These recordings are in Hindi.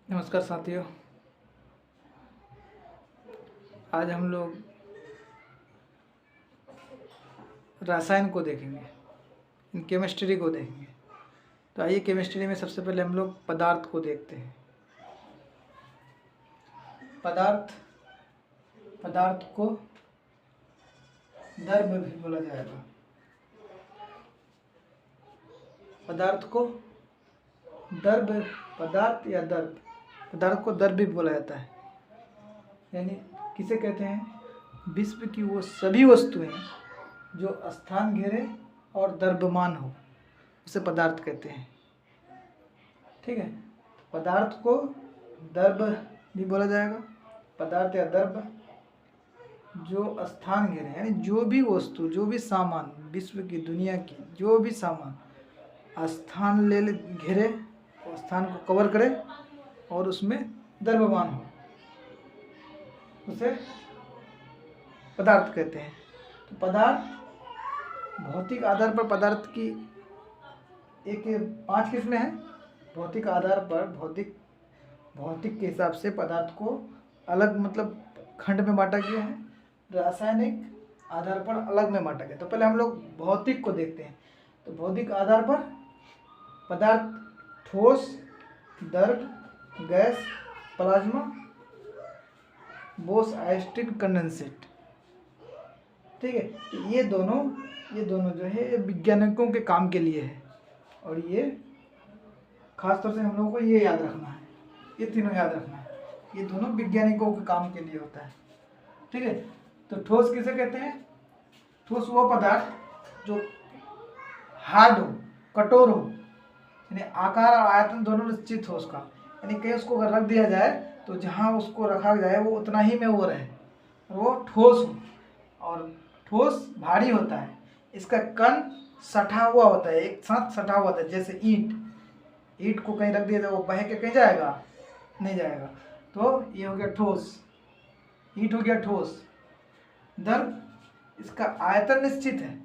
नमस्कार साथियों। आज हम लोग रसायन को देखेंगे, केमिस्ट्री को देखेंगे। तो आइए केमिस्ट्री में सबसे पहले हम लोग पदार्थ को देखते हैं। पदार्थ को द्रव्य भी बोला जाएगा। पदार्थ को द्रव्य, पदार्थ या द्रव्य, पदार्थ को द्रव्य भी बोला जाता है। यानी किसे कहते हैं? विश्व की वो सभी वस्तुएं जो स्थान घेरे और द्रव्यमान हो, उसे पदार्थ कहते हैं। ठीक है, पदार्थ को द्रव्य भी बोला जाएगा। पदार्थ या द्रव्य जो स्थान घेरे, यानी जो भी वस्तु, जो भी सामान, विश्व की, दुनिया की जो भी सामान स्थान ले घेरे, स्थान को कवर करे और उसमें द्रव्यमान हो, उसे पदार्थ कहते हैं। तो पदार्थ भौतिक आधार पर, पदार्थ की एक 5 किस्में हैं। भौतिक आधार पर, भौतिक के हिसाब से पदार्थ को अलग मतलब खंड में बांटा गया है। रासायनिक आधार पर अलग में बांटा गया। तो पहले हम लोग भौतिक को देखते हैं। तो भौतिक आधार पर पदार्थ ठोस, द्रव, gas, plasma, Bose Einstein condensate. ठीक है, तो ये दोनों जो है वैज्ञानिकों के काम के लिए है, और ये खास तौर से हम लोगों को ये याद रखना है, ये तीनों याद रखना है। ये दोनों वैज्ञानिकों के काम के लिए होता है। ठीक है, तो ठोस किसे कहते हैं? ठोस वो पदार्थ जो हार्ड हो, कठोर हो, यानी आकार और आयतन दोनों निश्चित हो उसका, यानी कहीं उसको अगर रख दिया जाए तो जहाँ उसको रखा जाए वो उतना ही में वो रहे, और वो ठोस हो। और ठोस भारी होता है, इसका कण सटा हुआ होता है, एक साथ सटा हुआ होता है। जैसे ईंट को कहीं रख दिया जाए, वो बह के कहीं जाएगा? नहीं जाएगा। तो ये हो गया ठोस, ईंट हो गया ठोस। द्रव, इसका आयतन निश्चित है।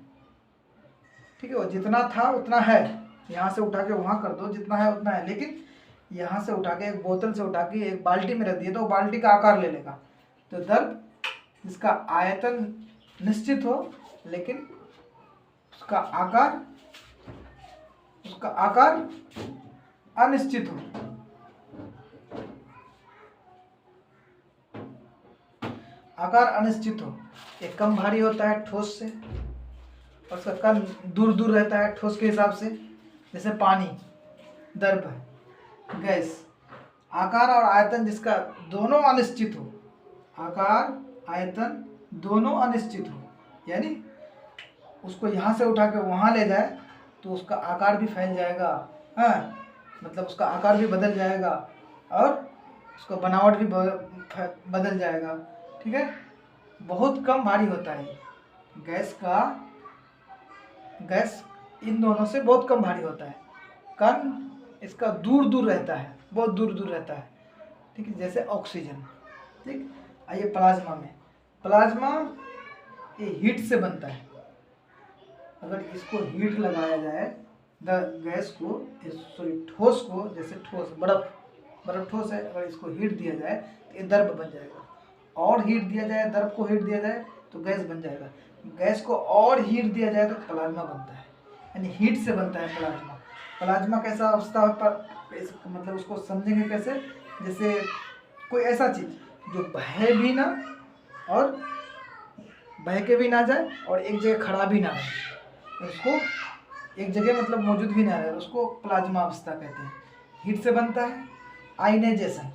ठीक है, वो जितना था उतना है, यहाँ से उठा के वहाँ कर दो, जितना है उतना है। लेकिन यहाँ से उठा के, एक बोतल से उठा के एक बाल्टी में रख दिए तो वो बाल्टी का आकार ले लेगा। तो द्रव जिसका आयतन निश्चित हो लेकिन उसका आकार अनिश्चित हो। आकार अनिश्चित हो, ये कम भारी होता है ठोस से, और उसका कण दूर दूर रहता है ठोस के हिसाब से। जैसे पानी, द्रव है, गैस। आकार और आयतन जिसका दोनों अनिश्चित हो, आकार आयतन दोनों अनिश्चित हो, यानी उसको यहाँ से उठा के वहाँ ले जाए तो उसका आकार भी फैल जाएगा, हाँ, मतलब उसका आकार भी बदल जाएगा और उसका बनावट भी बदल जाएगा। ठीक है, बहुत कम भारी होता है। गैस इन दोनों से बहुत कम भारी होता है। कण इसका दूर दूर रहता है, बहुत दूर दूर रहता है। ठीक है, जैसे ऑक्सीजन। ठीक, आइए प्लाज्मा में। प्लाज्मा ये हीट से बनता है। अगर इसको हीट लगाया जाए, गैस को, सॉरी ठोस को, जैसे ठोस बर्फ ठोस है, अगर इसको हीट दिया जाए तो ये द्रव बन जाएगा। और हीट दिया जाए, द्रव को हीट दिया जाए तो गैस बन जाएगा। गैस को और हीट दिया जाए तो प्लाज्मा बनता है, यानी हीट से बनता है प्लाज्मा। प्लाज्मा कैसा अवस्था पर, मतलब उसको समझेंगे कैसे? जैसे कोई ऐसा चीज़ जो बहे भी ना और बह के भी ना जाए और एक जगह खड़ा भी ना रहे, उसको एक जगह मतलब मौजूद भी ना रहे, उसको प्लाज्मा अवस्था कहते हैं। हीट से बनता है। आयनाइजेशन,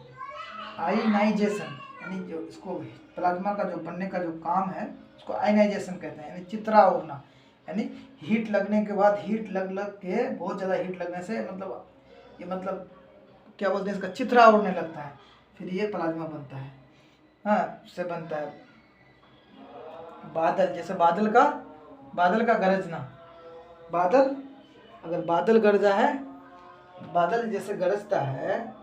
यानी जो इसको प्लाज्मा का जो बनने का जो काम है उसको आयनाइजेशन कहते हैं, यानी चित्रावरण। यानी हीट लगने के बाद, हीट लग के, बहुत ज़्यादा हीट लगने से मतलब क्या बोलते हैं इसका, चित्रा उड़ने लगता है, फिर ये प्लाज्मा बनता है। हाँ, उससे बनता है बादल। जैसे बादल का गरजना, अगर बादल गरजा है, बादल जैसे गरजता है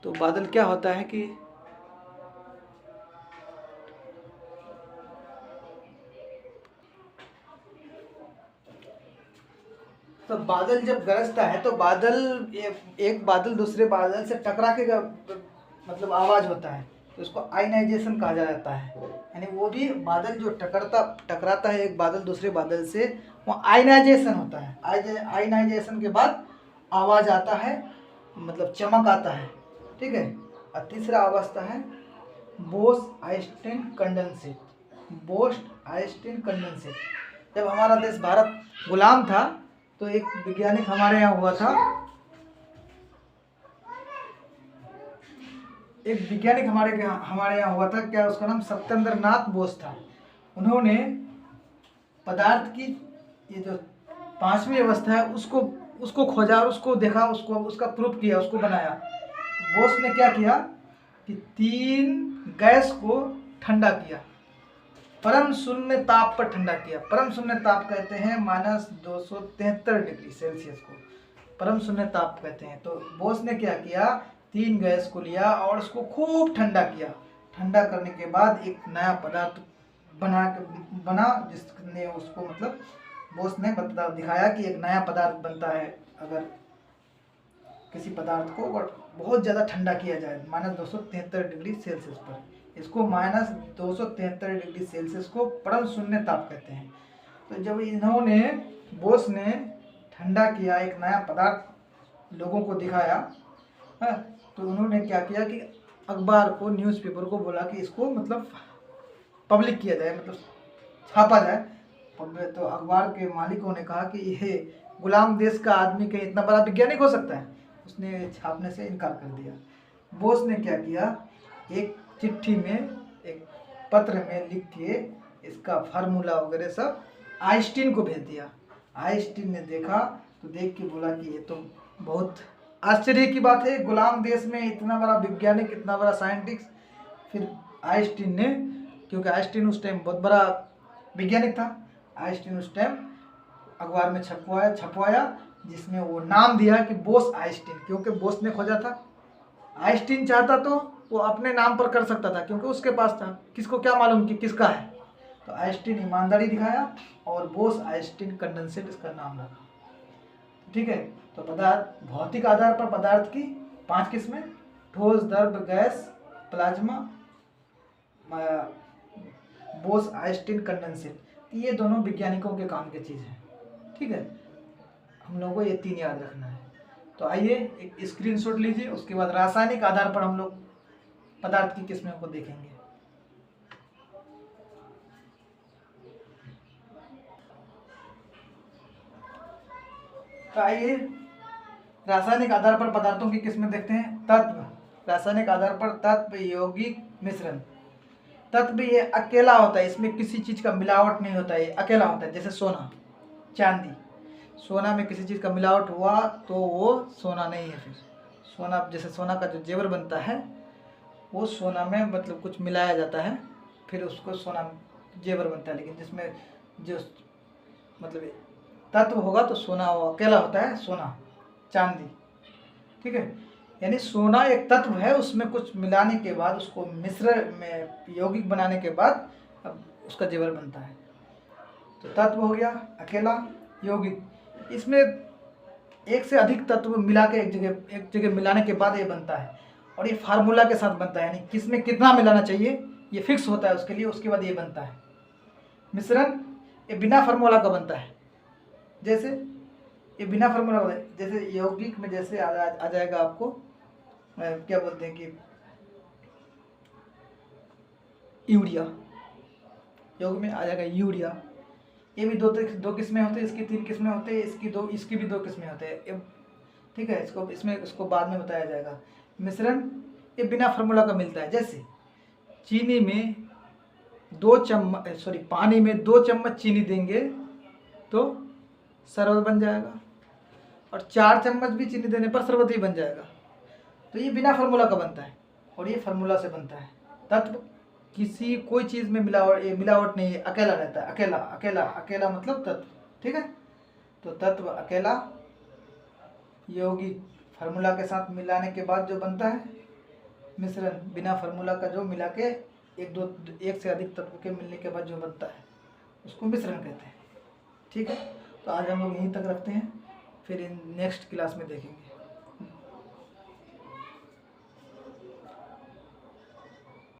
तो बादल क्या होता है कि तो बादल जब गरजता है तो बादल एक बादल दूसरे बादल से टकरा के मतलब आवाज़ होता है, तो उसको आयनाइजेशन कहा जाता है। यानी वो भी बादल जो टकराता है एक बादल दूसरे बादल से, वो आयनाइजेशन होता है। आयनाइजेशन के बाद आवाज़ आता है, मतलब चमक आता है, ठीक है। और तीसरा अवस्था है बोस-आइंस्टीन कंडेंसेट। बोस-आइंस्टीन कंडेंसेट, जब हमारा देश भारत गुलाम था तो एक वैज्ञानिक हमारे यहाँ हुआ था, एक वैज्ञानिक हमारे यहाँ हुआ था, क्या उसका नाम सत्येंद्रनाथ बोस था। उन्होंने पदार्थ की ये जो पांचवी अवस्था है उसको खोजा और उसको देखा, उसका प्रूफ किया, उसको बनाया। तो बोस ने क्या किया कि 3 गैस को ठंडा किया, परम शून्य ताप पर ठंडा किया। परम शून्य ताप कहते हैं -273 डिग्री सेल्सियस को परम शून्य ताप कहते हैं। तो बोस ने क्या किया, 3 गैस को लिया और उसको खूब ठंडा किया। ठंडा करने के बाद एक नया पदार्थ बना जिसने उसको मतलब बोस ने दिखाया कि एक नया पदार्थ बनता है अगर किसी पदार्थ को बहुत ज़्यादा ठंडा किया जाए -273 डिग्री सेल्सियस पर। इसको -273 डिग्री सेल्सियस को परम शून्य ताप कहते हैं। तो जब बोस ने ठंडा किया, एक नया पदार्थ लोगों को दिखाया, तो उन्होंने क्या किया कि अखबार को, न्यूज़पेपर को बोला कि इसको मतलब पब्लिक किया जाए, मतलब छापा जाए। तो अखबार के मालिकों ने कहा कि ये गुलाम देश का आदमी कहीं इतना बड़ा वैज्ञानिक हो सकता है, उसने छापने से इनकार कर दिया। बोस ने क्या किया, एक चिट्ठी में, एक पत्र में लिख के इसका फार्मूला वगैरह सब आइंस्टीन को भेज दिया। आइंस्टीन ने देखा तो देख के बोला कि ये तो बहुत आश्चर्य की बात है, गुलाम देश में इतना बड़ा वैज्ञानिक, इतना बड़ा साइंटिस्ट। फिर आइंस्टीन ने, क्योंकि आइंस्टीन उस टाइम बहुत बड़ा वैज्ञानिक था, आइंस्टीन उस टाइम अखबार में छपवाया जिसमें वो नाम दिया कि बोस आइंस्टीन, क्योंकि बोस ने खोजा था। आइंस्टीन चाहता तो वो अपने नाम पर कर सकता था क्योंकि उसके पास था, किसको क्या मालूम कि किसका है। तो आइंस्टीन ईमानदारी दिखाया और बोस आइंस्टीन कंडेंसेट इसका नाम रखा, ठीक है। तो पदार्थ, भौतिक आधार पर पदार्थ की 5 किस्में, ठोस, द्रव, gas, plasma, Bose Einstein condensate. ये दोनों वैज्ञानिकों के काम की चीज़ है, ठीक है। हम लोगों को ये 3 याद रखना है। तो आइए एक स्क्रीनशॉट लीजिए, उसके बाद रासायनिक आधार पर हम लोग पदार्थ की किस्मों को देखेंगे। तो आइए रासायनिक आधार पर पदार्थों की किस्में देखते हैं। तत्व, रासायनिक आधार पर तत्व, यौगिक, मिश्रण। तत्व ये अकेला होता है, इसमें किसी चीज़ का मिलावट नहीं होता है, ये अकेला होता है। जैसे सोना, चांदी, सोना में किसी चीज़ का मिलावट हुआ तो वो सोना नहीं है। फिर सोना, जैसे सोना का जो जेवर बनता है वो सोना में मतलब कुछ मिलाया जाता है, फिर उसको सोना जेवर बनता है। लेकिन जिसमें जो मतलब तत्व होगा तो सोना वो अकेला होता है, सोना, चांदी, ठीक है। यानी सोना एक तत्व है, उसमें कुछ मिलाने के बाद, उसको मिश्रण में यौगिक बनाने के बाद अब उसका जेवर बनता है। तो तत्व हो गया अकेला, यौगिक, इसमें एक से अधिक तत्व मिला के एक जगह मिलाने के बाद ये बनता है, और ये फार्मूला के साथ बनता है, यानी किसमें कितना मिलाना चाहिए ये फिक्स होता है उसके लिए, उसके बाद ये बनता है। मिश्रण ये बिना फार्मूला का बनता है, जैसे ये बिना फार्मूला का, जैसे यौगिक में जैसे आ जाएगा आपको क्या बोलते हैं कि यूरिया, यौगिक में आ जाएगा यूरिया। ये भी दो किस्में होते हैं, इसकी 3 किस्में होते हैं, इसकी भी 2 किस्में होते हैं, ठीक है। इसको बाद में बताया जाएगा। मिश्रण ये बिना फार्मूला का मिलता है, जैसे चीनी में 2 चम्मच, पानी में 2 चम्मच चीनी देंगे तो शरबत बन जाएगा, और 4 चम्मच भी चीनी देने पर शरबत ही बन जाएगा। तो ये बिना फार्मूला का बनता है, और ये फार्मूला से बनता है। तत्व कोई चीज़ में मिलावट नहीं है, अकेला रहता है, अकेला मतलब तत्व, ठीक है। तो तत्व अकेला, यौगिक फार्मूला के साथ मिलाने के बाद जो बनता है, मिश्रण बिना फार्मूला का जो मिला के एक से अधिक तत्व के मिलने के बाद जो बनता है उसको मिश्रण कहते हैं, ठीक है। तो आज हम लोग यहीं तक रखते हैं। फिर इन नेक्स्ट क्लास में देखेंगे।